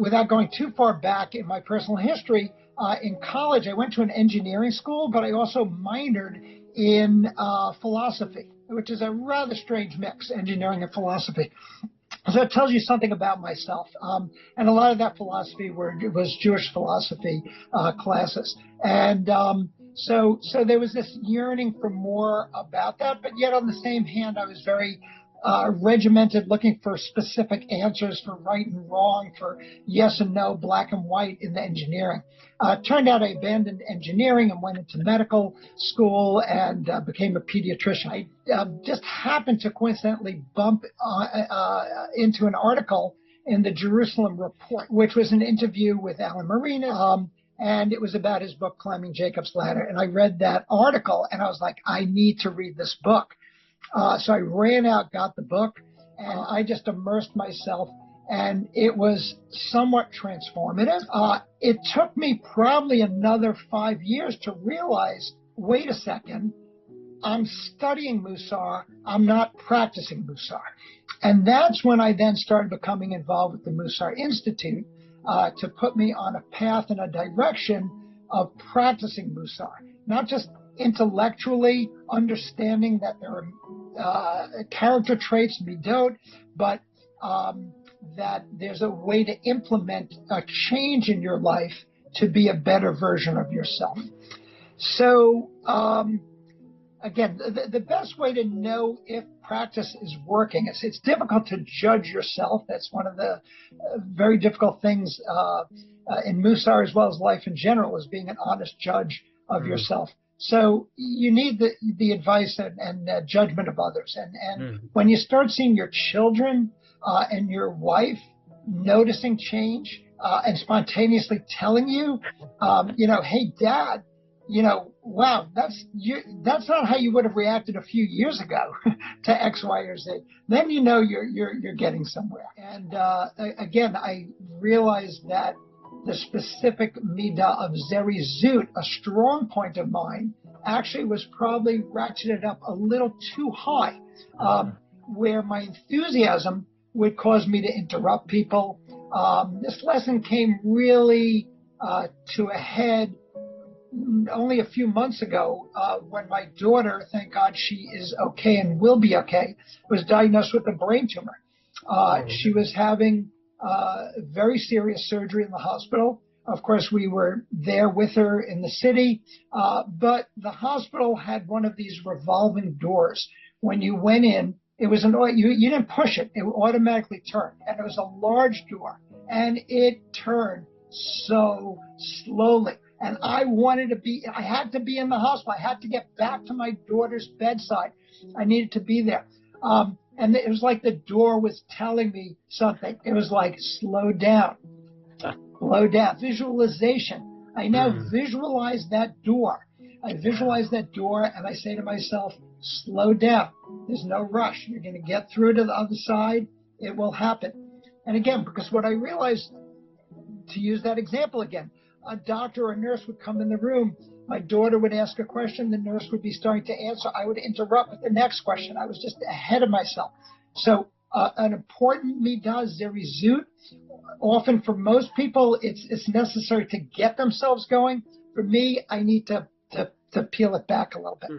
Without going too far back in my personal history, in college, I went to an engineering school, but I also minored in philosophy, which is a rather strange mix, engineering and philosophy. So it tells you something about myself. And a lot of that philosophy was Jewish philosophy classes. And so there was this yearning for more about that. But yet on the same hand, I was very regimented, looking for specific answers for right and wrong, for yes and no, black and white in the engineering. Turned out I abandoned engineering and went into medical school and became a pediatrician. I just happened to coincidentally bump into an article in the Jerusalem Report, which was an interview with Alan Marina. And it was about his book, Climbing Jacob's Ladder. And I read that article and I was like, I need to read this book. So I ran out, got the book, and I just immersed myself, and it was somewhat transformative. It took me probably another 5 years to realize, wait a second, I'm studying Mussar, I'm not practicing Mussar. And that's when I then started becoming involved with the Mussar Institute to put me on a path and a direction of practicing Mussar, not just intellectually understanding that there are character traits, midot, but that there's a way to implement a change in your life to be a better version of yourself. So, again, the best way to know if practice is working, it's difficult to judge yourself. That's one of the very difficult things in Mussar as well as life in general, is being an honest judge of yourself. So you need the advice and judgment of others. And when you start seeing your children and your wife noticing change and spontaneously telling you, hey, Dad, wow, that's not how you would have reacted a few years ago to X, Y, or Z. Then you're getting somewhere. And again, I realized that the specific midah of zerizut, a strong point of mine, actually was probably ratcheted up a little too high, where my enthusiasm would cause me to interrupt people. This lesson came really to a head only a few months ago when my daughter, thank God she is okay and will be okay, was diagnosed with a brain tumor. She was having very serious surgery in the hospital. Of course, we were there with her in the city, but the hospital had one of these revolving doors. When you went in, it was you didn't push it; it automatically turned, and it was a large door, and it turned so slowly. And I had to be in the hospital. I had to get back to my daughter's bedside. I needed to be there. And it was like the door was telling me something. It was like, slow down. Visualization. I now visualize that door. I visualize that door and I say to myself, slow down. There's no rush. You're going to get through to the other side. It will happen. And again, because what I realized, to use that example again, a doctor or a nurse would come in the room. My daughter would ask a question. The nurse would be starting to answer. I would interrupt with the next question. I was just ahead of myself. So an important midah, zerizut, often for most people, it's necessary to get themselves going. For me, I need to peel it back a little bit.